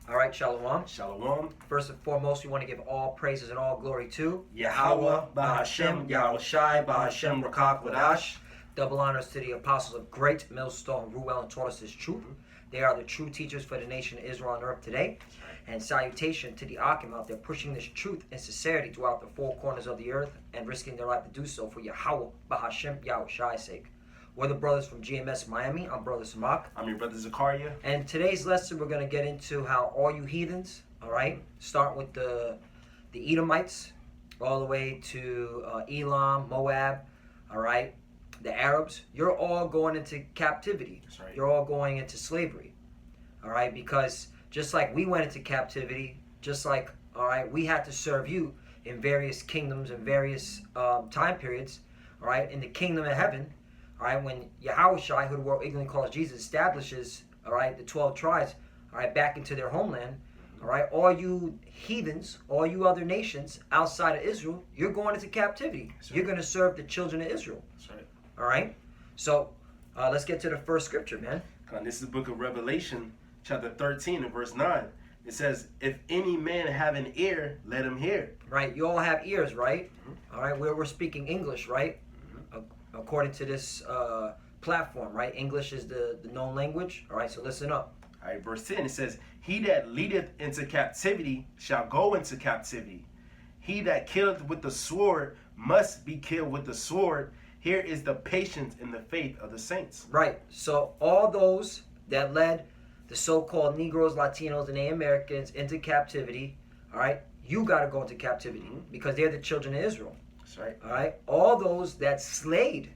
All right, Shalom. Shalom. First and foremost, we want to give all praises and all glory to Yahweh, Bahashem, Yahweh Shai, Bahashem, Rakak, Wadash. Double honors to the apostles of great Millstone, Ruel, and taught us this truth. They are the true teachers for the nation of Israel on earth today. And salutation to the Akim out there pushing this truth and sincerity throughout the four corners of the earth and risking their life to do so for Yahweh, Bahashem, Yahweh Shai's sake. We're the brothers from GMS Miami. I'm Brother Samak. I'm your brother Zakaria. And today's lesson, we're going to get into how all you heathens, all right, start with the Edomites, all the way to Elam, Moab, all right, the Arabs. You're all going into captivity. That's right. You're all going into slavery, all right, because just like we went into captivity, just like, all right, we had to serve you in various kingdoms and various time periods, all right, in the kingdom of heaven. All right, when Yahweh Shai, who the world ignorantly calls Jesus, establishes, all right, the 12 tribes, all right, back into their homeland, all right, all you heathens, all you other nations outside of Israel, you're going into captivity. Right. You're going to serve the children of Israel. That's right. All right? So, let's get to the first scripture, man. This is the book of Revelation, chapter 13 and verse 9. It says, if any man have an ear, let him hear. Right, you all have ears, right? All right, we're speaking English, right? According to this platform, right? English is the known language. All right, so listen up. All right, verse 10, it says, he that leadeth into captivity shall go into captivity. He that killeth with the sword must be killed with the sword. Here is the patience and the faith of the saints. Right, so all those that led the so-called Negroes, Latinos, and Native Americans into captivity, all right, you got to go into captivity because they're the children of Israel. That's right. All right, all those that slayed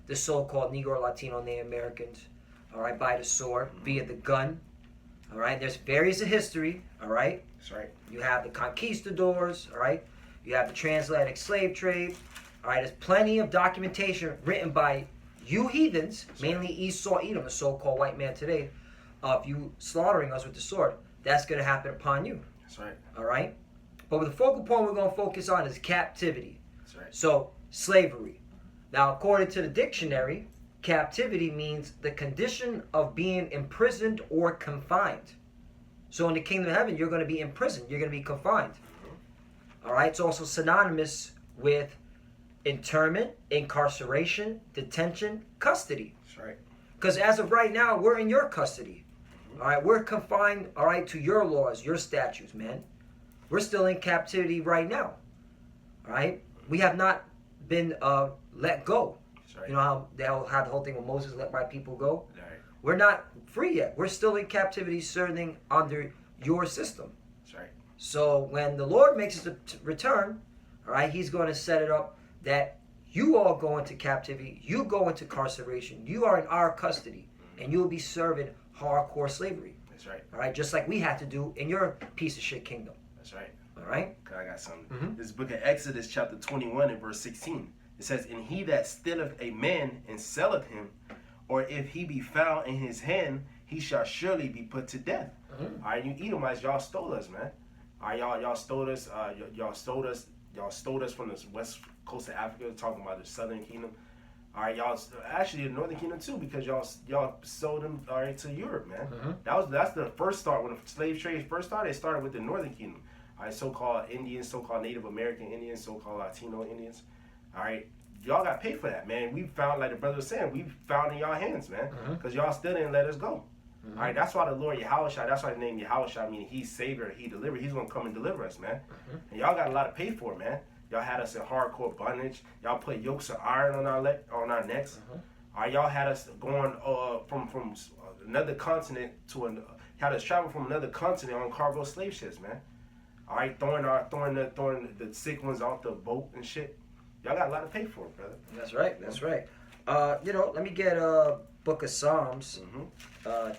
the so-called Negro, Latino, Native Americans, all right, by the sword, via the gun, all right. There's various in history, all right. That's right. You have the conquistadors, all right. You have the transatlantic slave trade, all right. There's plenty of documentation written by you heathens, mainly Esau, Edom, the so-called white man today, of you slaughtering us with the sword. That's going to happen upon you. That's right. All right. But the focal point we're going to focus on is captivity. That's right. So, slavery. Now, according to the dictionary, captivity means the condition of being imprisoned or confined. So in the kingdom of heaven, you're going to be imprisoned. You're going to be confined. All right? It's also synonymous with internment, incarceration, detention, custody. That's right. Because as of right now, we're in your custody. All right? We're confined, all right, to your laws, your statutes, man. We're still in captivity right now. All right? We have not been let go. Right. You know how they had the whole thing with Moses, let my people go? Right. We're not free yet. We're still in captivity serving under your system. That's right. So when the Lord makes his return, all right, he's going to set it up that you all go into captivity, you go into incarceration, you are in our custody, and you will be serving hardcore slavery. That's right. All right, just like we had to do in your piece of shit kingdom. That's right. All right? I got something. This book of Exodus, chapter 21 and verse 16. It says, and he that stealeth a man and selleth him, or if he be found in his hand, he shall surely be put to death. All right, you Edomites, y'all stole us, man. All right, y'all stole us. Y'all stole us from the west coast of Africa, talking about the southern kingdom. All right, y'all actually the northern kingdom too, because y'all sold them, all right, to Europe, man. That's the first start when the slave trade first started. It started with the northern kingdom. All right, so-called Indians, so-called Native American Indians, so-called Latino Indians. All right, y'all got paid for that, man. We found, like the brother was saying, we found in y'all hands, man, because y'all still didn't let us go. All right, that's why the Lord Yahweh Shai, that's why the name Yahweh Shai, meaning he's Savior, he delivered. He's going to come and deliver us, man. And y'all got a lot to pay for, man. Y'all had us in hardcore bondage. Y'all put yokes of iron on our necks. All right, y'all had us going from another continent to had us travel from another continent on cargo slave ships, man. All right, throwing the sick ones off the boat and shit. Y'all got a lot to pay for it, brother. That's right. That's right. Let me get Book of Psalms,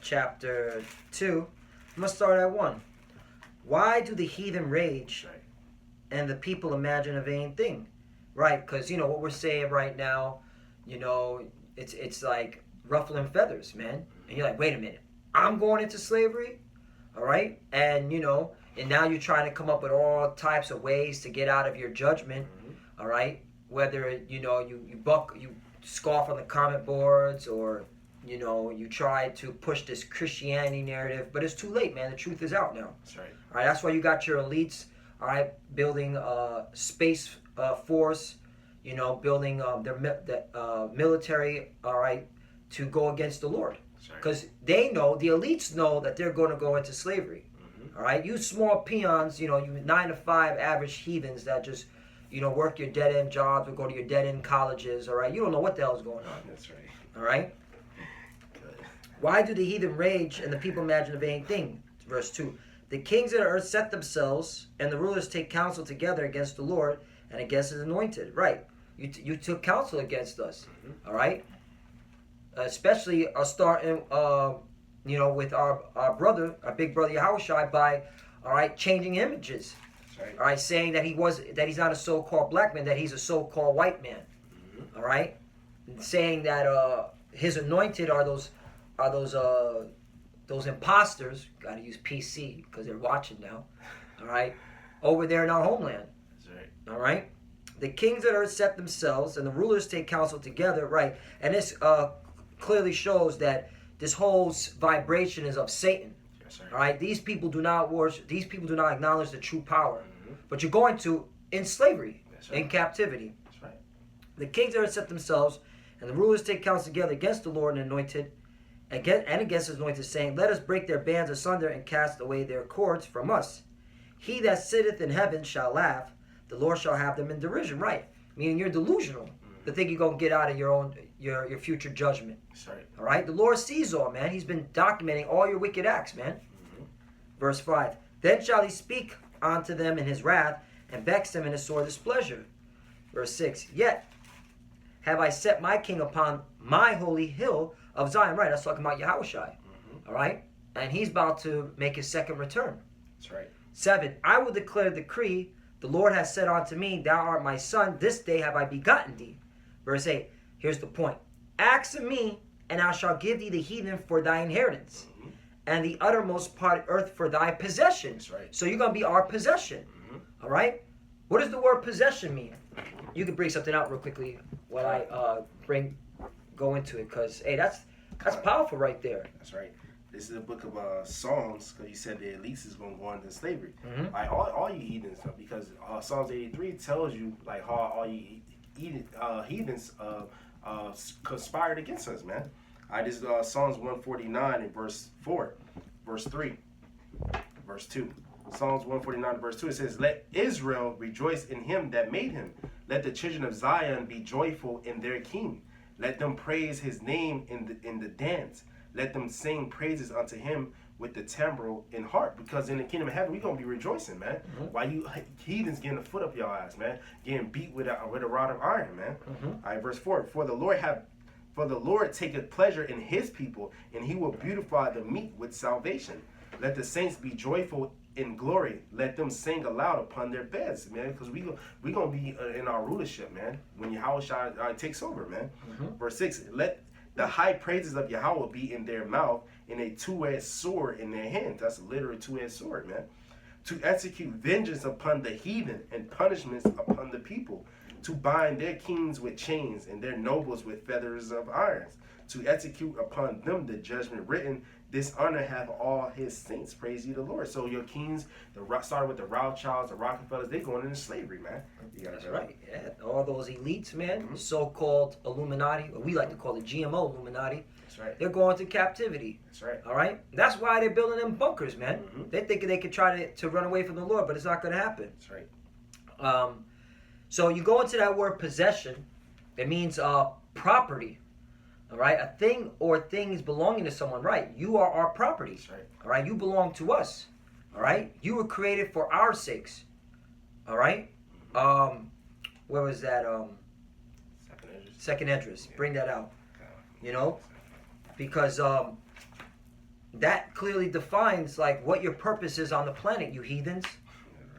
chapter 2. I'm gonna start at 1. Why do the heathen rage, and the people imagine a vain thing? Right, because what we're saying right now, it's like ruffling feathers, man. And you're like, wait a minute, I'm going into slavery, all right, and and now you're trying to come up with all types of ways to get out of your judgment, all right? Whether you scoff on the comment boards, or You know, you try to push this Christianity narrative, but it's too late, man. The truth is out now. That's right. All right, that's why you got your elites, all right, building space force, you know, building their military, all right, to go against the Lord. Because they know, the elites know that they're going to go into slavery. All right, you small peons, you know, you 9 to 5 average heathens that just, you know, work your dead end jobs or go to your dead end colleges. All right, you don't know what the hell is going on. That's right. All right. Why do the heathen rage and the people imagine a vain thing? Verse 2. The kings of the earth set themselves, and the rulers take counsel together against the Lord and against his anointed. Right. You took counsel against us. All right. Especially starting, you know, with our brother, our big brother Yahushua, by, all right, changing images. Right. All right, saying that he's not a so-called black man, that he's a so-called white man. All right. And saying that his anointed are those imposters, gotta use PC because they're watching now, all right, over there in our homeland. That's right. All right. The kings of the earth set themselves, and the rulers take counsel together, right? And this clearly shows that this whole vibration is of Satan. That's right. All right. These people do not worship. These people do not acknowledge the true power. But you're going to in slavery, right. in captivity. That's right. The kings of the earth set themselves, and the rulers take counsel together against the Lord and anointed, and against his anointed, saying, let us break their bands asunder and cast away their cords from us. He that sitteth in heaven shall laugh, the Lord shall have them in derision. Right. Meaning you're delusional to think you're going to get out of your own your future judgment. That's right. All right. The Lord sees all, man. He's been documenting all your wicked acts, man. Verse 5. Then shall he speak unto them in his wrath, and vex them in his sore displeasure. Verse 6. Yet have I set my king upon my holy hill of Zion. Right, that's talking about Yahushua. All right? And he's about to make his second return. That's right. 7. I will declare the decree. The Lord has said unto me, thou art my son. This day have I begotten thee. Verse 8. Here's the point. Ask of me, and I shall give thee the heathen for thy inheritance, and the uttermost part of earth for thy possession. That's right. So you're going to be our possession. All right? What does the word possession mean? You can bring something out real quickly while I go into it, because, hey, that's powerful right there. That's right. This is a book of Psalms, because you said the elites is going to go into slavery. Like all you heathens, because Psalms 83 tells you like how all you heathens conspired against us, man. This is Psalms 149 and verse 4, verse 3, verse 2. Psalms 149 verse 2, it says, let Israel rejoice in him that made him. Let the children of Zion be joyful in their king. Let them praise his name in the dance. Let them sing praises unto him with the timbrel and harp. Because in the kingdom of heaven, we're going to be rejoicing, man. While you heathens getting a foot up your ass, man. Getting beat with a rod of iron, man. All right, verse 4. For the Lord taketh pleasure in his people, and he will beautify the meek with salvation. Let the saints be joyful in glory. Let them sing aloud upon their beds, man. Because we going to be in our rulership, man. When Yahushua takes over, man. Verse 6. Let the high praises of Yahweh be in their mouth, and a two-edged sword in their hand. That's a literal two-edged sword, man. To execute vengeance upon the heathen and punishments upon the people. To bind their kings with chains and their nobles with feathers of irons. To execute upon them the judgment written. This honor have all his saints. Praise ye the Lord. So your kings, starting with the Rothschilds, the Rockefellers, they're going into slavery, man. That's right. Yeah, all those elites, man, so-called Illuminati, or we like to call it GMO Illuminati. That's right. They're going to captivity. That's right. All right? That's why they're building them bunkers, man. They think they could try to run away from the Lord, but it's not going to happen. That's right. So you go into that word possession. It means property. All right? A thing or things belonging to someone. Right? You are our property. That's right. All right? You belong to us. All right? You were created for our sakes. All right? Where was that? Second Esdras. Bring that out. You know? Because that clearly defines like what your purpose is on the planet, you heathens.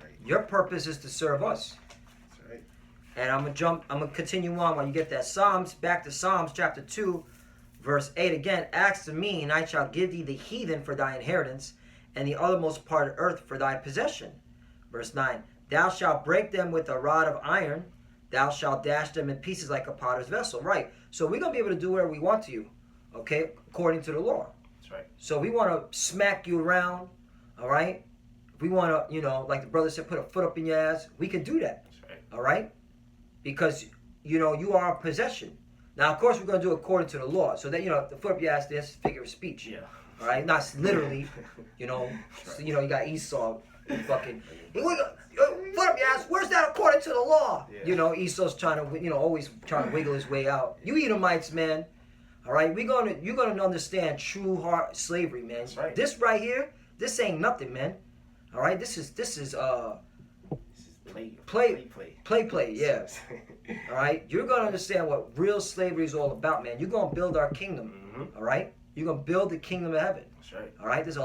Right. Your purpose is to serve us. That's right. And I'm gonna continue on while you get that. Back to Psalms chapter 2, verse 8 again. Ask of me, and I shall give thee the heathen for thy inheritance, and the othermost part of earth for thy possession. Verse 9. Thou shalt break them with a rod of iron. Thou shalt dash them in pieces like a potter's vessel. Right. So we're going to be able to do whatever we want to you. okay, according to the law. That's right. So we want to smack you around, all right? We want to, like the brother said, put a foot up in your ass. We can do that, That's right. all right? Because, you are a possession. Now, of course, we're going to do it according to the law. So that, the foot up your ass, that's figure of speech. Yeah. All right? Not literally, Right. you got Esau fucking, foot up your ass, where's that according to the law? Yeah. Esau's trying to, always trying to wiggle his way out. You Edomites, man. All right, you're gonna understand true heart slavery, man. That's right. This right here, this ain't nothing, man. All right, this is This is play, yeah. All right, you're gonna understand what real slavery is all about, man. You're gonna build our kingdom. Mm-hmm. All right, you're gonna build the kingdom of heaven. That's right. All right, there's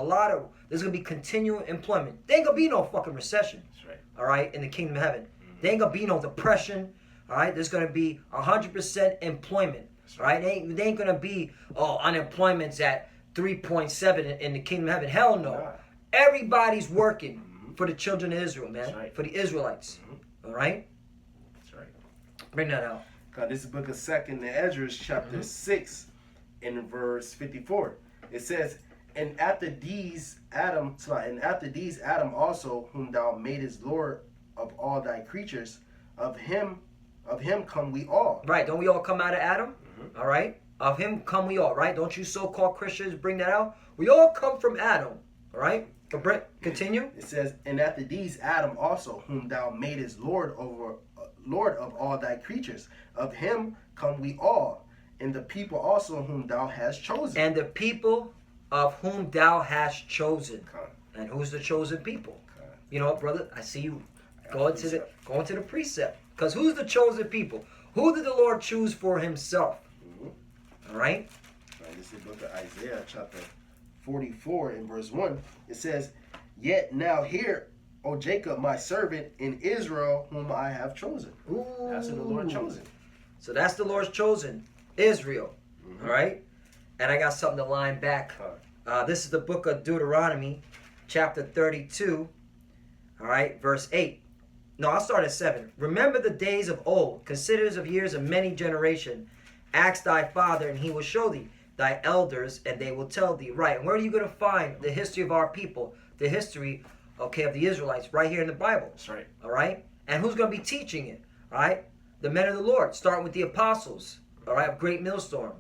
gonna be continual employment. There ain't gonna be no fucking recession. That's right. All right, in the kingdom of heaven, Mm-hmm. there ain't gonna be no depression. All right, there's gonna be 100% employment. All right, they ain't gonna be unemployment's at 3.7 in the kingdom of heaven. Hell no. Nah. Everybody's working Mm-hmm. for the children of Israel, man. That's right. For the Israelites. Mm-hmm. All right, That's right. bring that out. God, this is the book of 2nd Ezra, chapter 6, in verse 54. It says, And after these Adam also, whom thou madest Lord of all thy creatures, of him come we all. Right? Don't we all come out of Adam? Mm-hmm. All right. Of him come we all. Right? Don't you so-called Christians bring that out? We all come from Adam. All right. Continue. It says, And after these Adam also, whom thou madest Lord of all thy creatures, of him come we all, and the people also whom thou hast chosen. And the people of whom thou hast chosen. Come. And who's the chosen people? Come. You know, brother, I see you going to the precept. Because who's the chosen people? Who did the Lord choose for himself? Mm-hmm. All right? Right, this is the book of Isaiah, chapter 44, in verse 1. It says, Yet now hear, O Jacob, my servant, in Israel, whom I have chosen. Ooh. That's who the Lord chosen. So that's the Lord's chosen. Israel. Mm-hmm. All right? And I got something to line back. This is the book of Deuteronomy, chapter 32. All right? Verse 8. No, I'll start at 7. Remember the days of old, considers of years of many generation. Ask thy father, and he will show thee, thy elders, and they will tell thee. Right. And where are you going to find the history of our people? The history, of the Israelites, right here in the Bible. That's right. All right? And who's going to be teaching it? All right? The men of the Lord, starting with the apostles, all right, of Great Millstone.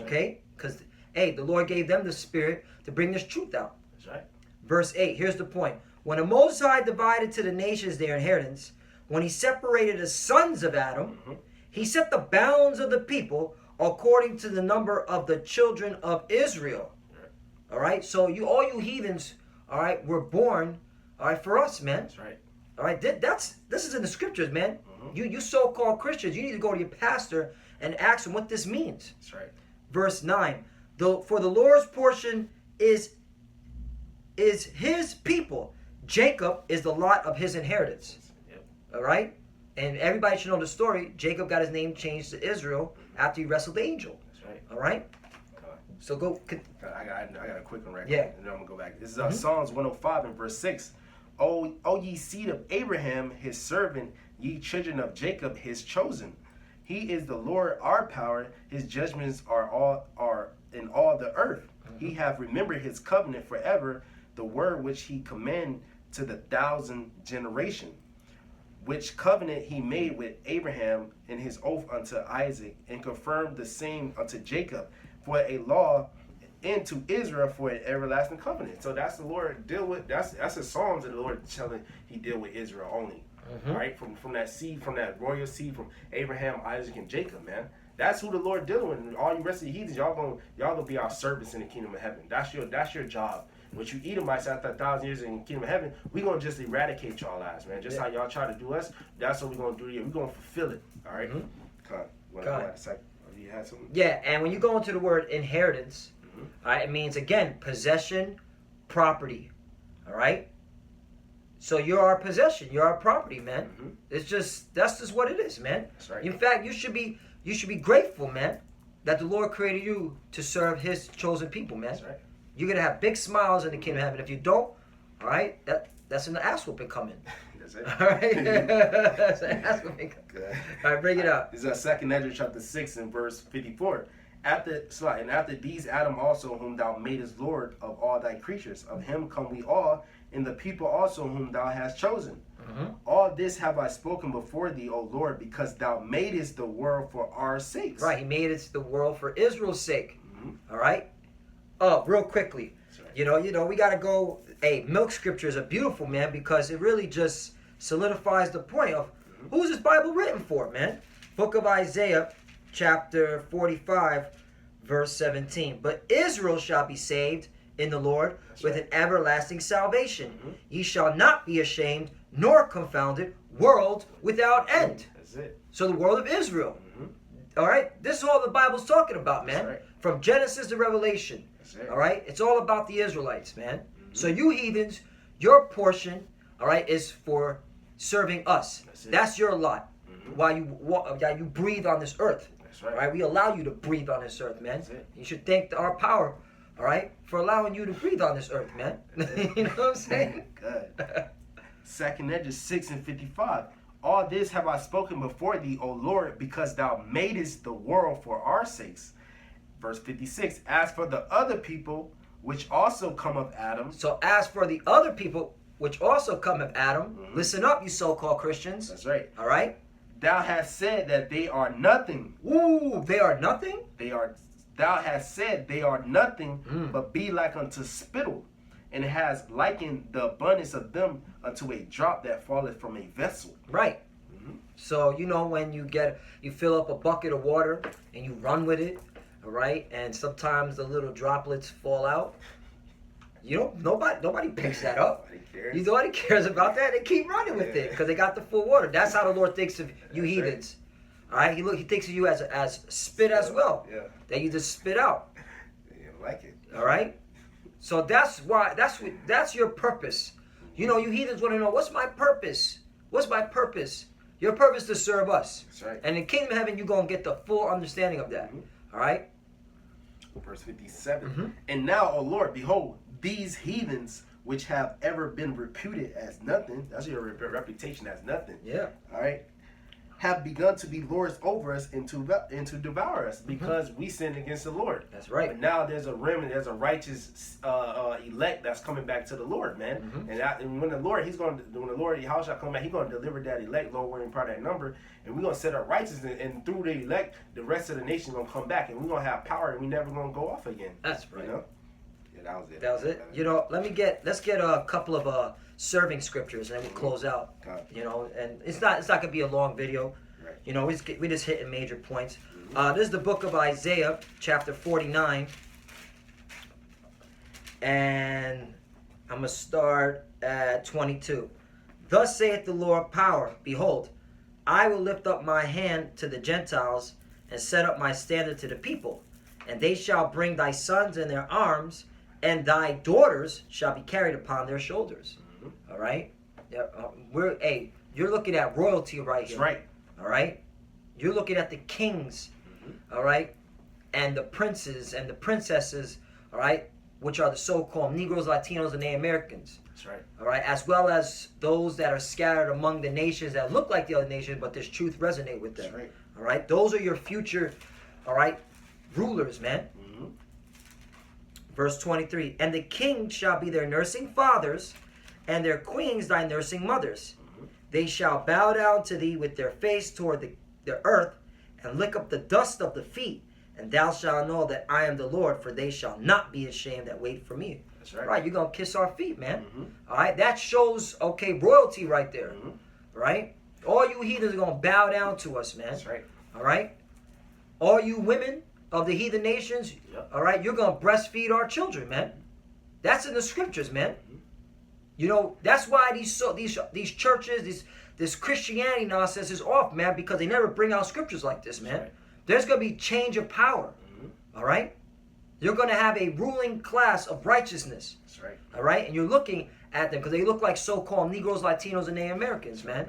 Okay? Because, hey, the Lord gave them the spirit to bring this truth out. That's right. Verse 8, here's the point. When the Most High divided to the nations their inheritance, when he separated the sons of Adam, he set the bounds of the people according to the number of the children of Israel. All right? So all you heathens, all right, were born, all right, for us, man. That's right. All right? This is in the scriptures, man. You so-called Christians, you need to go to your pastor and ask him what this means. That's right. Verse 9, for the Lord's portion is his people. Jacob is the lot of his inheritance. Yep. All right? And everybody should know the story. Jacob got his name changed to Israel after he wrestled the angel. That's right. All right? So go. I got a quick one right Yeah. now, and then I'm going to go back. This is Psalms 105 and verse 6. O ye seed of Abraham, his servant, ye children of Jacob, his chosen. He is the Lord our power. His judgments are in all the earth. He hath remembered his covenant forever, the word which he commanded to the 1,000 generation, which covenant he made with Abraham in his oath unto Isaac, and confirmed the same unto Jacob for a law, and to Israel for an everlasting covenant. So that's the Lord deal with. That's the Psalms that the Lord telling he deal with Israel only. Right? From that seed, from that royal seed from Abraham, Isaac, and Jacob, man. That's who the Lord dealing with. And all you rest of the heathens, y'all gonna be our servants in the kingdom of heaven. That's your job. What you Edomites after 1,000 years in the kingdom of heaven, we gonna just eradicate y'all lives, man. Just how y'all try to do us, that's what we gonna do here. We gonna fulfill it. All right. You had something? Yeah, and when you go into the word inheritance, all right, it means again possession, property. All right. So you're our possession. You're our property, man. That's just what it is, man. That's right. In fact, you should be grateful, man, that the Lord created you to serve His chosen people, man. That's right. You're gonna have big smiles in the kingdom of heaven. If you don't, all right, that's an ass whooping coming. That's it. All right, that's an ass whooping. Good. All right, bring it up. This is 2nd Ezra chapter 6 and verse 54. after these Adam also, whom thou madest Lord of all thy creatures, of him come we all, and the people also whom thou hast chosen. All this have I spoken before thee, O Lord, because thou madest the world for our sakes. Right, he made it the world for Israel's sake. All right? Real quickly. Right. You know, we got to go, milk scriptures are beautiful, man, because it really just solidifies the point of who's this Bible written for, man? Book of Isaiah, chapter 45, verse 17. But Israel shall be saved in the Lord with an everlasting salvation. Ye shall not be ashamed nor confounded, world without end. That's it. So the world of Israel. All right? This is all the Bible's talking about, man. Right. From Genesis to Revelation. All right? It's all about the Israelites, man. So you heathens, your portion, all right, is for serving us. That's your lot. While you breathe on this earth. That's right. All right? We allow you to breathe on this earth, man. You should thank our power, all right, for allowing you to breathe on this earth, man. You know what I'm saying? Good. 2nd Ezra 6:55. All this have I spoken before thee, O Lord, because thou madest the world for our sakes. Verse 56. As for the other people, which also come of Adam. So as for the other people, which also come of Adam, listen up, you so-called Christians. That's right. All right? Thou hast said that they are nothing. Ooh, they are nothing? Thou hast said they are nothing, but be like unto spittle, and has likened the abundance of them unto a drop that falleth from a vessel. Right. So, you know, when you fill up a bucket of water and you run with it, all right, and sometimes the little droplets fall out. You know, nobody picks that up. Nobody cares about that. They keep running with it because they got the full water. That's how the Lord thinks of you heathens. All right, he thinks of you as spit as well. Yeah. That you just spit out. You like it. All right. So that's your purpose. You know, you heathens want to know, what's my purpose? What's my purpose? Your purpose is to serve us. That's right. And in the kingdom of heaven, you're going to get the full understanding of that. All right. Verse 57. And now, O Lord, behold, these heathens which have ever been reputed as nothing, that's your reputation as nothing. Yeah. All right. Have begun to be lords over us and to devour us because we sinned against the Lord. That's right. But now there's a remnant, there's a righteous elect that's coming back to the Lord, man. And when the Lord Yahweh shall come back, he's going to deliver that elect, Lord, we're in part of that number, and we're going to set up righteousness, and through the elect, the rest of the nation going to come back, and we're going to have power, and we're never going to go off again. That's right. You know? Yeah, that was it. That was it. You know, let's get a couple of serving scriptures, and then we'll close out. You know, and it's not gonna be a long video. Right. You know, we just hitting major points. This is the book of Isaiah, chapter 49, and I'm gonna start at 22. Thus saith the Lord power, behold, I will lift up my hand to the Gentiles and set up my standard to the people, and they shall bring thy sons in their arms, and thy daughters shall be carried upon their shoulders. All right? Yeah, you're looking at royalty right here. That's right. All right? You're looking at the kings, all right? And the princes and the princesses, all right? Which are the so-called Negroes, Latinos, and Native Americans. That's right. All right? As well as those that are scattered among the nations that look like the other nations, but this truth resonate with them. That's right. All right? Those are your future, all right, rulers, man. Verse 23, and the king shall be their nursing fathers, and their queens thy nursing mothers. They shall bow down to thee with their face toward the earth, and lick up the dust of the feet, and thou shalt know that I am the Lord, for they shall not be ashamed that wait for me. That's right. Right, you're going to kiss our feet, man. All right, that shows, royalty right there. Right? All you heathens are going to bow down to us, man. That's right. All right? All you women of the heathen nations, all right, you're going to breastfeed our children, man. That's in the scriptures, man. You know, that's why these churches, this Christianity nonsense is off, man, because they never bring out scriptures like this, man. Right. There's going to be change of power, all right? You're going to have a ruling class of righteousness, that's right. All right? And you're looking at them because they look like so-called Negroes, Latinos, and Native Americans, man.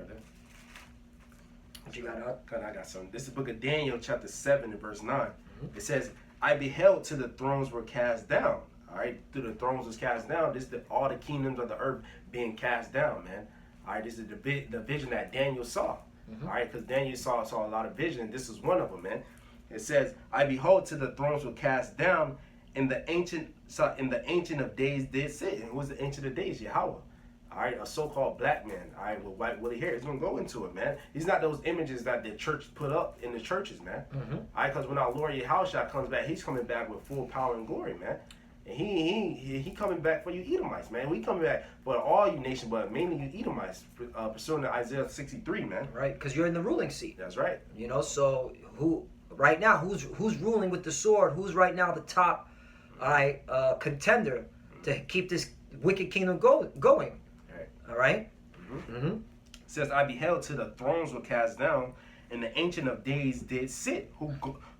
What you got out? I got something. This is the book of Daniel, chapter 7, and verse 9. It says, I beheld till the thrones were cast down. All right, through the thrones was cast down. This is all the kingdoms of the earth being cast down, man. All right, this is the vision that Daniel saw. All right, because Daniel saw a lot of vision, and this is one of them, man. It says, I behold till the thrones were cast down, and the ancient of days did sit. And who was the ancient of days? Yahweh. All right, a so-called black man, all right, with white woolly hair. He's gonna go into it, man. He's not those images that the church put up in the churches, man. All right, because when our Lord Yahushua comes back, he's coming back with full power and glory, man. And he coming back for you Edomites, man. We coming back for all you nations, but mainly you Edomites, pursuing to Isaiah 63, man. Right, because you're in the ruling seat. That's right. You know, so right now, who's ruling with the sword? Who's right now the top, contender to keep this wicked kingdom going? All right. It says, I beheld till the thrones were cast down, and the ancient of days did sit,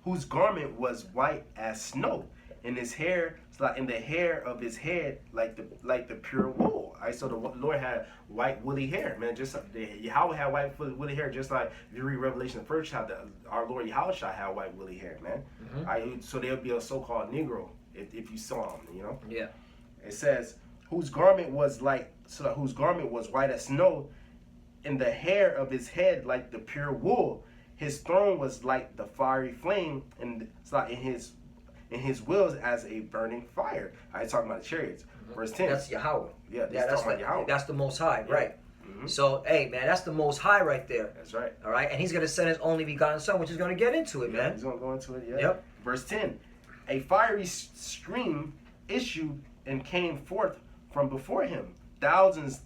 whose garment was white as snow, and his hair, in the hair of his head, like the pure wool. All right, so the Lord had white woolly hair, man. Just Yahweh had white woolly hair, just like if you read Revelation, the first chapter, our Lord Yahushua had white woolly hair, man. All right, so there would be a so-called Negro if you saw him, you know. Yeah. It says, whose garment was white as snow, and the hair of his head like the pure wool. His throne was like the fiery flame, and it's like in his wheels as a burning fire. I talking about the chariots. Verse 10. That's Yahweh. Yeah, that's talking about Yahweh. That's the Most High, right? So, hey, man, that's the Most High right there. That's right. All right, and he's going to send his only begotten Son, which is going to get into it, man. He's going to go into it, yeah. Yep. Verse 10. A fiery stream issued and came forth from before him. Thousands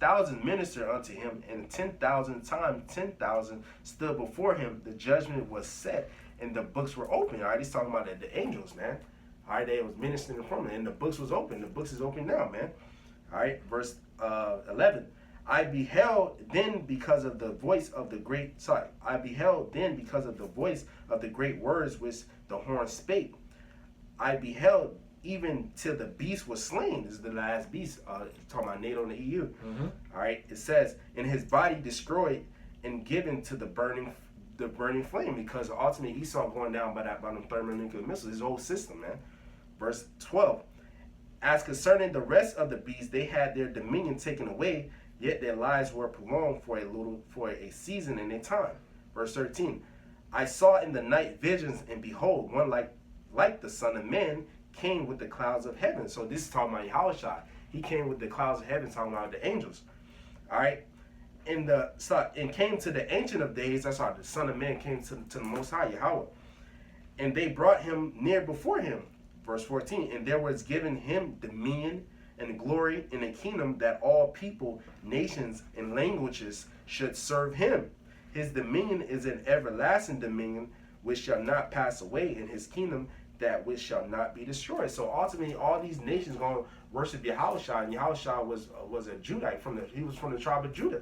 ministered unto him, and 10,000 times 10,000 stood before him. The judgment was set, and the books were open. All right, he's talking about the angels, man. All right, they was ministering from it, and the books was open. The books is open now, man. All right, verse 11. I beheld then because of the voice of the great words which the horn spake. I beheld even till the beast was slain. This is the last beast, talking about NATO and the EU. All right, it says, and his body destroyed and given to the burning flame, because ultimately Esau going down by them thermonuclear missiles, his whole system, man. Verse 12. As concerning the rest of the beasts, they had their dominion taken away, yet their lives were prolonged for a season and a time. Verse 13. I saw in the night visions, and behold, one like the Son of Man came with the clouds of heaven. So this is talking about Yahushua. He came with the clouds of heaven, talking about the angels. All right. And came to the Ancient of Days. That's how the Son of Man came to the Most High, Yahweh. And they brought him near before him. Verse 14. And there was given him dominion and glory in a kingdom, that all people, nations, and languages should serve him. His dominion is an everlasting dominion, which shall not pass away, in his kingdom that which shall not be destroyed. So ultimately, all these nations going to worship Yahushua, and Yahushua was a Judite he was from the tribe of Judah.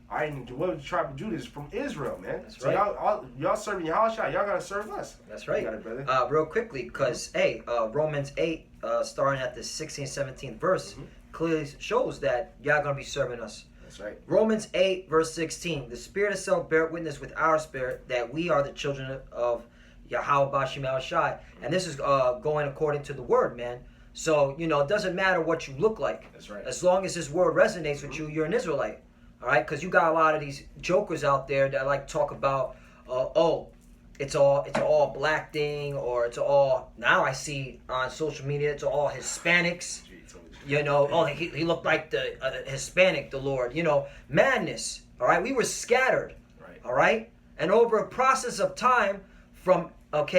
All right, and what was the tribe of Judah is from Israel, man. That's so right. y'all serving Yahushua, y'all gotta serve us. That's right. You got it, brother. Real quickly, because Romans 8, starting at the 16th, 17th verse, clearly shows that y'all gonna be serving us. That's right. Romans 8, verse 16. The Spirit itself bear witness with our spirit that we are the children of Yahweh Bashim El Shai. And this is going according to the word, man. So, it doesn't matter what you look like. That's right. As long as this word resonates with you, you're an Israelite. All right? Because you got a lot of these jokers out there that like talk about, it's all black thing, or it's all, now I see on social media, it's all Hispanics. He looked like the Hispanic, the Lord. Madness. All right? We were scattered. Right. All right? And over a process of time, from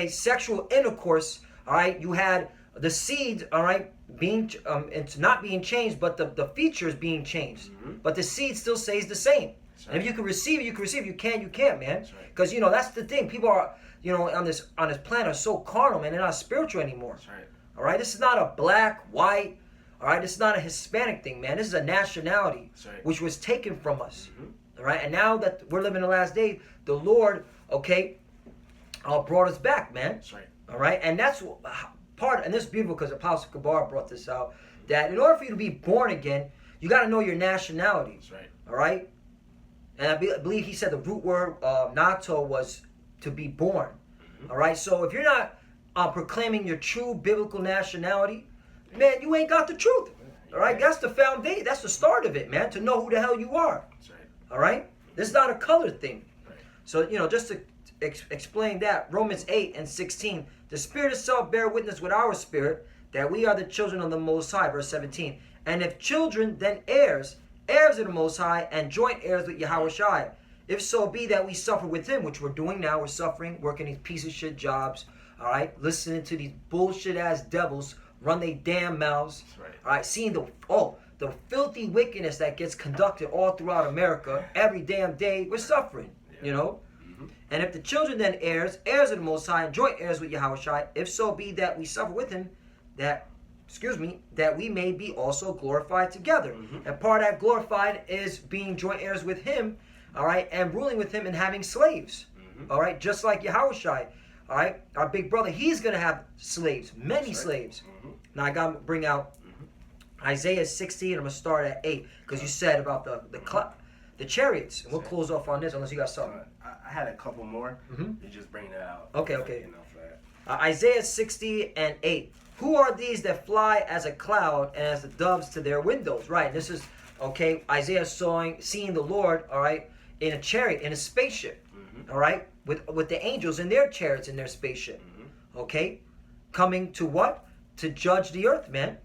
sexual intercourse, all right, you had the seed, all right, being it's not being changed, but the features being changed, but the seed still stays the same. Right. And if you can receive it, you can receive it. You can't, man. Because right. That's the thing. People are on this planet are so carnal, man. They're not spiritual anymore. That's right. All right, this is not a black, white. All right, this is not a Hispanic thing, man. This is a nationality which was taken from us. All right, and now that we're living the last days, the Lord, brought us back, man. That's right. All right, and that's part, and this is beautiful because Apostle Kabar brought this out, that in order for you to be born again, you got to know your nationality. That's right. All right, and I believe he said the root word nato was to be born. All right, so if you're not proclaiming your true biblical nationality, man, you ain't got the truth. All right, that's the foundation. That's the start of it, man. To know who the hell you are. That's right. All right, this is not a color thing. Right. So just to explain that, Romans 8:16, the Spirit itself bear witness with our spirit that we are the children of the Most High. Verse 17, and if children, then heirs, heirs of the Most High, and joint heirs with Yahushua. If so be that we suffer with him, which we're doing now, we're suffering, working these piece of shit jobs, all right, listening to these bullshit ass devils run their damn mouths, That's right. all right, seeing the filthy wickedness that gets conducted all throughout America every damn day, we're suffering, you know. And if the children then heirs, heirs of the Most High, and joint heirs with Yahushua, if so be that we suffer with him, that we may be also glorified together. And part of that glorified is being joint heirs with him, all right, and ruling with him and having slaves, all right, just like Yahushua, all right, our big brother, he's going to have slaves, many slaves. Now I got to bring out Isaiah 60, and I'm going to start at 8, because you said about the chariots, and we'll close off on this unless you got something. I had a couple more. You just bring that out. Okay. Isaiah 60 and 8. Who are these that fly as a cloud and as the doves to their windows? Right. This is Isaiah seeing the Lord. All right, in a chariot, in a spaceship. All right, with the angels in their chariots in their spaceship. Okay, coming to what? To judge the earth, man.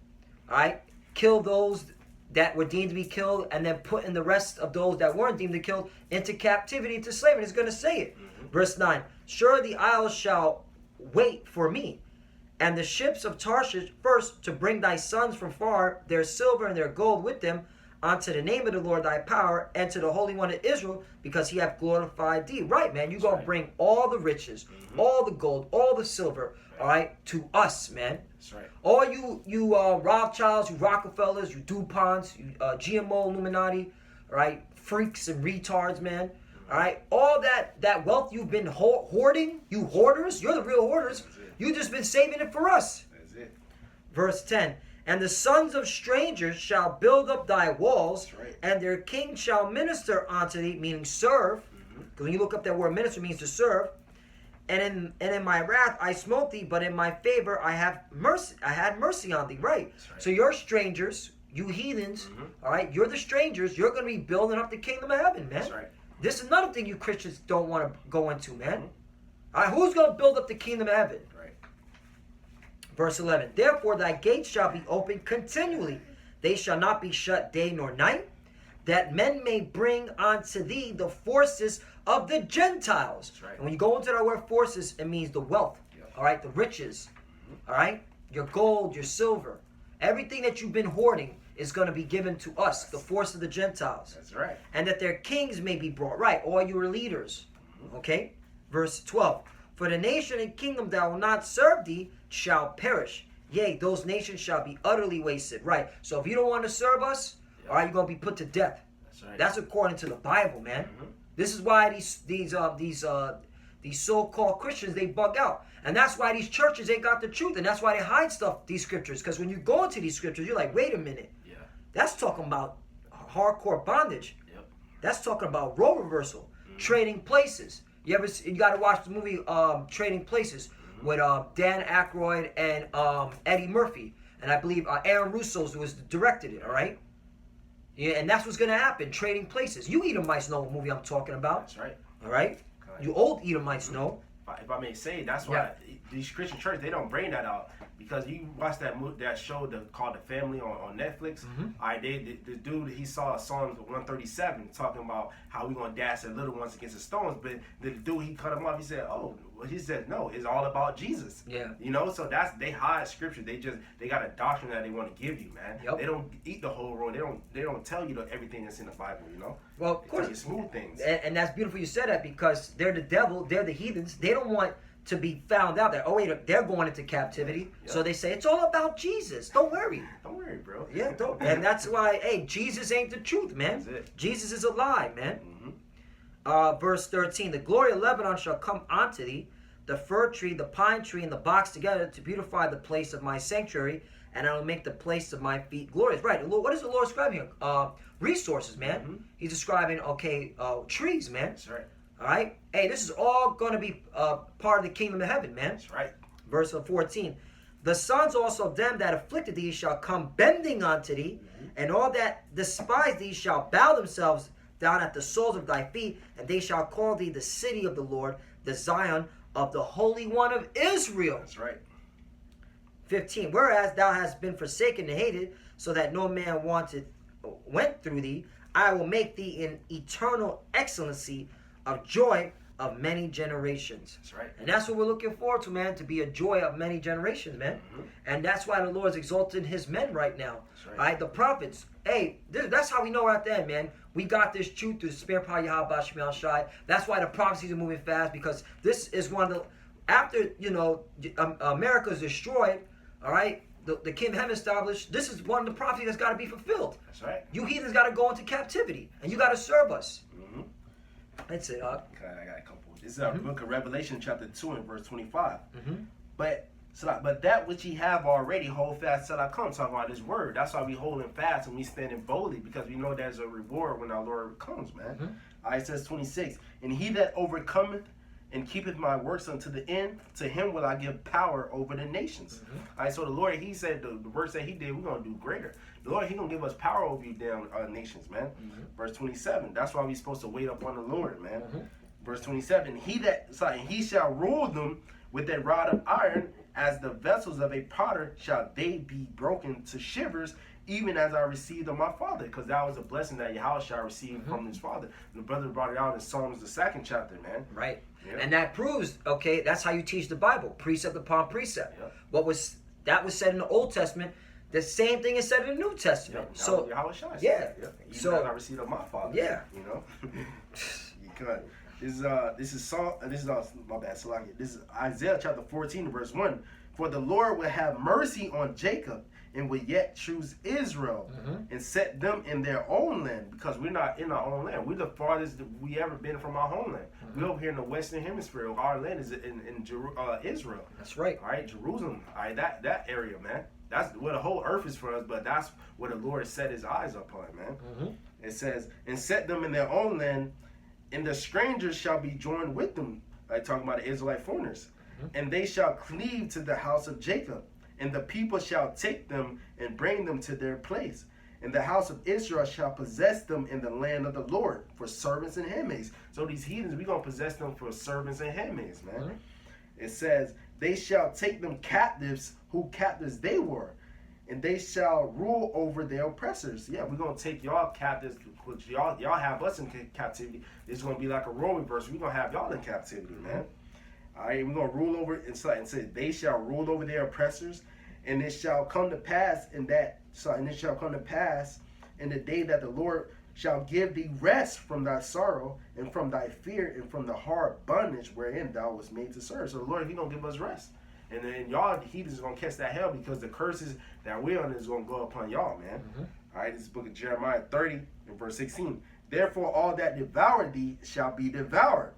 All right, kill those that were deemed to be killed, and then putting the rest of those that weren't deemed to be killed into captivity to slavery. It's going to say it. Verse 9, sure the isles shall wait for me, and the ships of Tarshish first to bring thy sons from far, their silver and their gold with them, unto the name of the Lord thy power, and to the Holy One of Israel, because he hath glorified thee. Right, man, you're going to bring all the riches, all the gold, all the silver, all right, to us, man. That's right. All you Rothschilds, you Rockefellers, you DuPonts, you GMO Illuminati, all right, freaks and retards, man. All right, all that wealth you've been hoarding, you hoarders, you're the real hoarders. You've just been saving it for us. That's it. Verse 10, and the sons of strangers shall build up thy walls, and their king shall minister unto thee, meaning serve. Because when you look up that word minister, it means to serve. And in my wrath I smote thee, but in my favor I had mercy on thee. Right. So you're strangers, you heathens, all right? You're the strangers. You're going to be building up the kingdom of heaven, man. That's right. This is another thing you Christians don't want to go into, man. All right, who's going to build up the kingdom of heaven? Right. Verse 11, therefore thy gates shall be open continually. They shall not be shut day nor night, that men may bring unto thee the forces of the Gentiles. That's right. And when you go into that word forces, it means the wealth, all right, the riches, all right, your gold, your silver. Everything that you've been hoarding is going to be given to us, the force of the Gentiles. That's right. And that their kings may be brought, right, all your leaders, okay? Verse 12, for the nation and kingdom that will not serve thee shall perish. Yea, those nations shall be utterly wasted. Right. So if you don't want to serve us, all right, you're going to be put to death. That's right. That's according to the Bible, man. This is why these so-called Christians, they bug out. And that's why these churches ain't got the truth. And that's why they hide stuff, these scriptures. Because when you go into these scriptures, you're like, wait a minute. Yeah. That's talking about hardcore bondage. Yep. That's talking about role reversal, trading places. You got to watch the movie Trading Places with Dan Aykroyd and Eddie Murphy. And I believe Aaron Russo was directed it, all right? Yeah, and that's what's going to happen, Trading Places. You Edomites know what movie I'm talking about. That's right. All right? You old Edomites know. If I may say, that's why these Christian churches, they don't bring that out. Because you watch that show called The Family on Netflix. The dude, he saw Psalms 137 talking about how we're going to dash the little ones against the stones. But the dude, he cut him off. He said, he said, no, it's all about Jesus. Yeah. You know, so they hide scripture. They got a doctrine that they want to give you, man. Yep. They don't eat the whole road. They don't tell you everything that's in the Bible, you know? Well, of course. They smooth things. And that's beautiful you said that, because they're the devil, they're the heathens. They don't want to be found out that, they're going into captivity. Yeah. So they say, it's all about Jesus. Don't worry. Don't worry, bro. Yeah, don't. And that's why, Jesus ain't the truth, man. That's it. Jesus is a lie, man. Verse 13, the glory of Lebanon shall come unto thee, the fir tree, the pine tree, and the box together to beautify the place of my sanctuary, and I will make the place of my feet glorious. Right. What is the Lord describing here? Resources, man. He's describing, trees, man. That's right. All right? Hey, this is all going to be part of the kingdom of heaven, man. That's right. Verse 14. The sons also of them that afflicted thee shall come bending unto thee, and all that despise thee shall bow themselves down at the soles of thy feet, and they shall call thee the city of the Lord, the Zion of the Holy One of Israel. That's right. 15. Whereas thou hast been forsaken and hated, so that no man went through thee, I will make thee an eternal excellency of joy of many generations. That's right. And that's what we're looking forward to, man, to be a joy of many generations, man. Mm-hmm. And that's why the Lord's exalting his men right now. That's right. All right, the prophets. Hey, that's how we know right there, man. We got this truth through the Spirit power Yahweh Shemel Shai. That's why the prophecies are moving fast, because this is one of the, after, America is destroyed, all right, the kingdom of heaven established, this is one of the prophecies that's got to be fulfilled. That's right. You heathens got to go into captivity, and you got to serve us. Mm-hmm. That's it, Okay, I got a couple. This is our book of Revelation, chapter 2, and verse 25. Mm-hmm. But that which ye have already, hold fast till I come. Talking about this word. That's why we holding fast and we standing boldly, because we know there's a reward when our Lord comes, man. Mm-hmm. All right, it says 26. And he that overcometh and keepeth my works unto the end, to him will I give power over the nations. Mm-hmm. All right, so the Lord, he said, the works that he did, we're going to do greater. The Lord, he going to give us power over you damn nations, man. Mm-hmm. Verse 27. That's why we supposed to wait upon the Lord, man. Mm-hmm. Verse 27. He shall rule them with a rod of iron, as the vessels of a potter shall they be broken to shivers, even as I received of my father. Because that was a blessing that Yahweh shall receive from his father. And the brother brought it out in Psalms, the 2nd chapter, man. Right. Yeah. And that proves, okay, that's how you teach the Bible, precept upon precept. Yeah. That was said in the Old Testament, the same thing is said in the New Testament. Yeah, so Yahweh shall. Yeah. Even So as I received of my father. Yeah. You know? You could. This is my bad, Salaki. This is Isaiah chapter 14, verse 1. For the Lord will have mercy on Jacob, and will yet choose Israel, and set them in their own land, because we're not in our own land. We're the farthest we ever been from our homeland. We're over here in the Western Hemisphere. Our land is in Israel. that's right. All right, Jerusalem. All right, that area, man. That's where the whole earth is for us, but that's where the Lord set his eyes upon, man. Mm-hmm. It says, and set them in their own land, and the strangers shall be joined with them. Like talking about the Israelite foreigners. And they shall cleave to the house of Jacob, and the people shall take them and bring them to their place. And the house of Israel shall possess them in the land of the Lord for servants and handmaids. So these heathens, we're going to possess them for servants and handmaids, man. It says, they shall take them captives, who captives they were, and they shall rule over their oppressors. Yeah, we're going to take y'all captives, which y'all have us in captivity. It's going to be like a role reversal. We're going to have y'all in captivity, man. All right, we're going to rule over, and say, they shall rule over their oppressors, and it shall come to pass in the day that the Lord shall give thee rest from thy sorrow, and from thy fear, and from the hard bondage wherein thou was made to serve. So the Lord, he going to give us rest. And then y'all heathens going to catch that hell, because the curses that we're on is going to go upon y'all, man. All right, this is the book of Jeremiah 30 and verse 16. Therefore all that devour thee shall be devoured.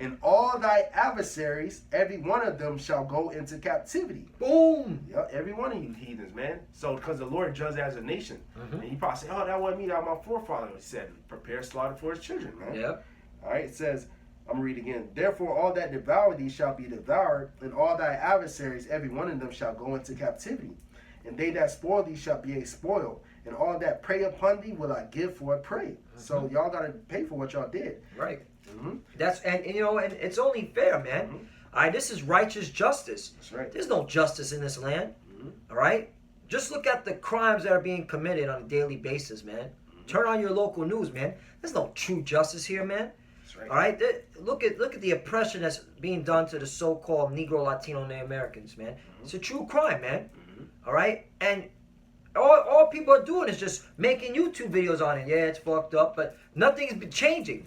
And all thy adversaries, every one of them shall go into captivity. Boom. Yeah, every one of you heathens, man. So, because the Lord judges as a nation. And you probably say, oh, that wasn't me, that was my forefather. He said, prepare slaughter for his children, man. Yep. All right, it says, I'm going to read again. Therefore, all that devour thee shall be devoured, and all thy adversaries, every one of them shall go into captivity. And they that spoil thee shall be a spoil, and all that prey upon thee will I give for a prey. So y'all got to pay for what y'all did. Right. That's and it's only fair, man. All right, this is righteous justice. That's right. There's no justice in this land. All right, just look at the crimes that are being committed on a daily basis, man. Turn on your local news, man. There's no true justice here, man. That's right. All right, look at the oppression that's being done to the so-called Negro, Latino, and Americans, man. It's a true crime, man. All right, and all people are doing is just making YouTube videos on it. Yeah, it's fucked up, but nothing's been changing.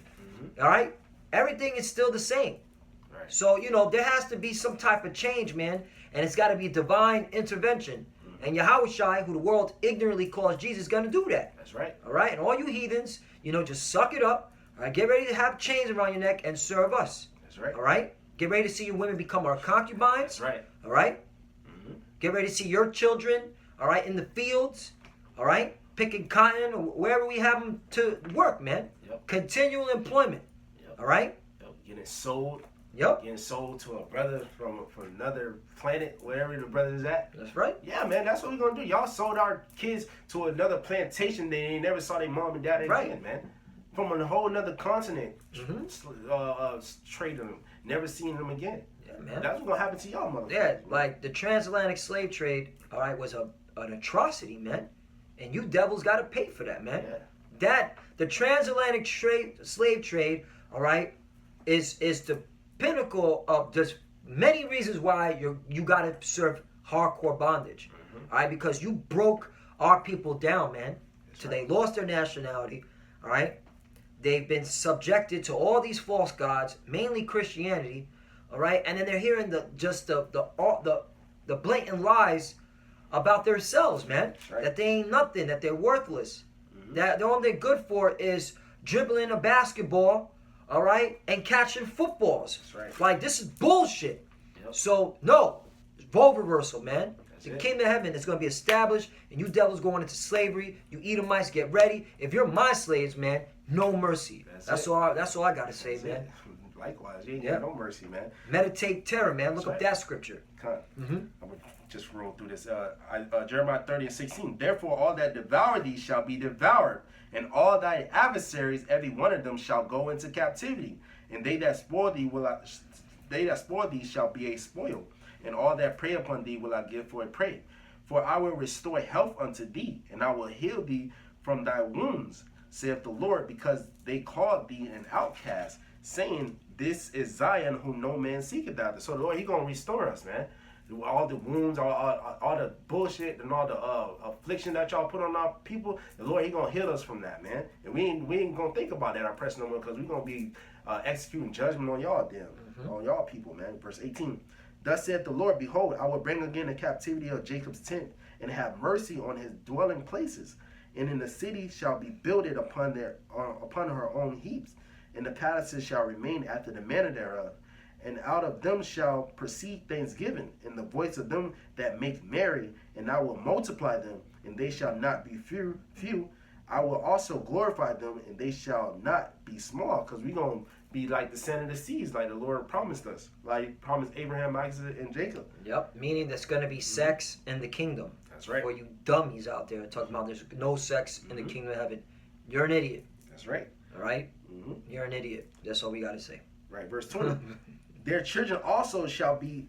All right, everything is still the same. Right. So there has to be some type of change, man, and it's got to be divine intervention. And Yahweh Shai, who the world ignorantly calls Jesus, is going to do that. That's right. All right, and all you heathens, just suck it up. All right, get ready to have chains around your neck and serve us. That's right. All right, get ready to see your women become our concubines. That's right. All right, get ready to see your children. All right, in the fields. All right, picking cotton or wherever we have them to work, man. Yep. Continual employment. Yep. All right. Yep. Getting sold. Yep. Getting sold to a brother from another planet, wherever the brother is at. That's right. Yeah, man, that's what we're gonna do. Y'all sold our kids to another plantation. They never saw their mom and dad again, man. from a whole nother continent, Mm-hmm. trading them, never seeing them again. Yeah, man. That's what's gonna happen to y'all, motherfuckers. Yeah, like the transatlantic slave trade, all right, was an atrocity, man. And you devils got to pay for that, man. Yeah. The transatlantic slave trade, all right, is the pinnacle of just many reasons why you got to serve hardcore bondage, all right, because you broke our people down, man. That's So right. they lost their nationality, all right. They've been subjected to all these false gods, mainly Christianity, all right, and then they're hearing the blatant lies about themselves, man. Right. That they ain't nothing, that they're worthless. That the only they're good for is dribbling a basketball, all right, and catching footballs. That's right. Like, this is bullshit. Yep. So, no, role reversal, man. That's The it. kingdom of heaven is going to be established, and you devils going into slavery. You Edomites, get ready. If you're my slaves, man, no mercy. That's all I got to say, That's man. it. Likewise, you ain't Yep. got no mercy, man. Meditate terror, man. Look That's up right. that scripture. I'm gonna just roll through this. Jeremiah 30:16. Therefore, all that devour thee shall be devoured, and all thy adversaries, every one of them, shall go into captivity. And they that spoil thee shall be a spoil, and all that prey upon thee will I give for a prey. For I will restore health unto thee, and I will heal thee from thy wounds, saith the Lord, because they called thee an outcast, saying, This is Zion, whom no man seeketh after. So the Lord, He gonna restore us, man. All the wounds, all the bullshit, and all the affliction that y'all put on our people, the Lord, He gonna heal us from that, man. And we ain't gonna think about that oppression no more, because we gonna be executing judgment on y'all, on y'all people, man. Verse 18. Thus saith the Lord, Behold, I will bring again the captivity of Jacob's tent, and have mercy on his dwelling places. And in the city shall be builded upon her own heaps, and the palaces shall remain after the manner thereof. And out of them shall proceed thanksgiving, and the voice of them that make merry, and I will multiply them, and they shall not be few. I will also glorify them, and they shall not be small, because we're going to be like the sand of the seas, like the Lord promised us, like He promised Abraham, Isaac, and Jacob. Yep, meaning there's going to be sex in the kingdom. That's right. For you dummies out there talking about there's no sex in the kingdom of heaven. You're an idiot. That's right. All right? You're an idiot. That's all we got to say. Right, verse 20. Their children also shall be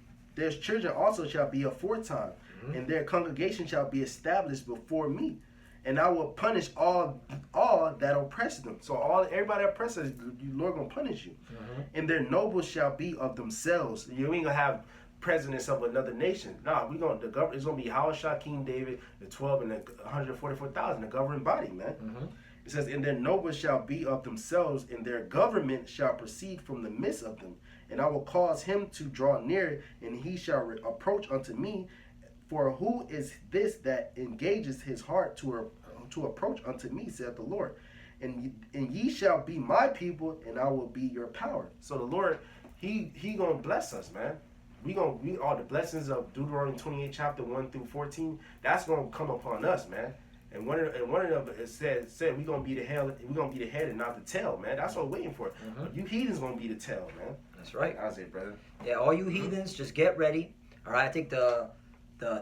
aforetime, and their congregation shall be established before me, and I will punish all that oppress them. So everybody that oppresses, the Lord gonna punish you. And their nobles shall be of themselves. You ain't gonna have presidents of another nation. Nah, it's gonna be Hawashah, King David, the 12 and the 144,000, the governing body, man. It says, and their nobles shall be of themselves, and their government shall proceed from the midst of them. And I will cause him to draw near, and he shall approach unto me. For who is this that engages his heart to approach unto me, saith the Lord? And ye shall be my people, and I will be your power. So the Lord, He gonna bless us, man. We all the blessings of Deuteronomy 28, chapter 1 through 14. That's gonna come upon us, man. And one of them it said we're gonna be the head and not the tail, man. That's what we're waiting for. You heathens gonna be the tail, man. That's right. That's it, brother. Yeah, all you heathens, just get ready. All right, I think the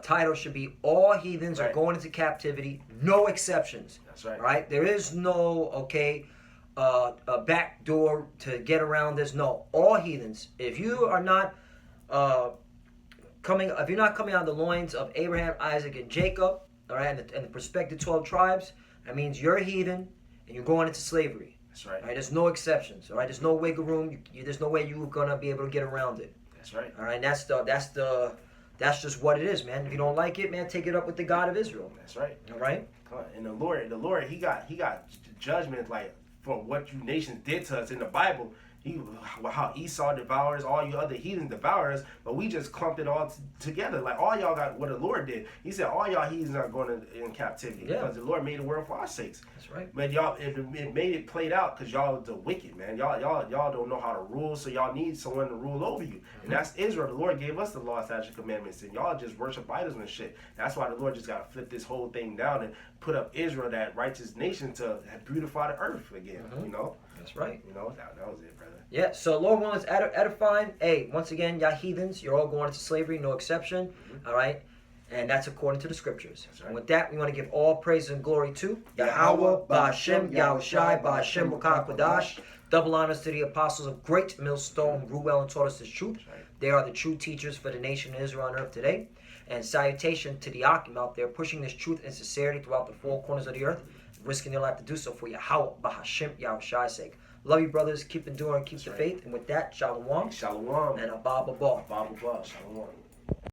title should be All Heathens Are Going Into Captivity, No Exceptions. That's right. All right, there is no, a back door to get around this. No, all heathens. If you are not coming out of the loins of Abraham, Isaac, and Jacob, all right, and the prospective 12 tribes, that means you're a heathen and you're going into slavery. That's right. All right, there's no exceptions. All right, there's no wiggle room. There's no way you're gonna be able to get around it. That's right. All right, that's just what it is, man. If you don't like it, man, take it up with the God of Israel. That's right. All right. And the Lord, He got judgment like for what you nations did to us in the Bible. How Esau devours, all you other heathens devour us, but we just clumped it all together. Like all y'all got what the Lord did. He said all y'all heathens are going in captivity because the Lord made the world for our sakes. That's right. But y'all, it made it played out because y'all the wicked, man. Y'all don't know how to rule, so y'all need someone to rule over you. And that's Israel. The Lord gave us the law, statutes, commandments, and y'all just worship idols and shit. That's why the Lord just got to flip this whole thing down and put up Israel, that righteous nation, to beautify the earth again. You know. That's right. You know, that was it, brother. Yeah, so Lord willing, it's edifying. Hey, once again, y'all heathens, you're all going into slavery, no exception. All right? And that's according to the scriptures. That's right. And with that, we want to give all praise and glory to Yahweh, Ba'Shem, Yahushai, Ba'Shem, Ruach Double honors to the apostles of Great Millstone, who well and taught us this truth. Right. They are the true teachers for the nation of Israel on earth today. And salutation to the Akim out there, pushing this truth and sincerity throughout the four corners of the earth, risking their life to do so for Yahweh, Ba'Shem, Yahushai's sake. Love you, brothers. Keep enduring, keep the faith. And with that, Shalom. Shalom. And Abba Baba. Shalom. Shalom.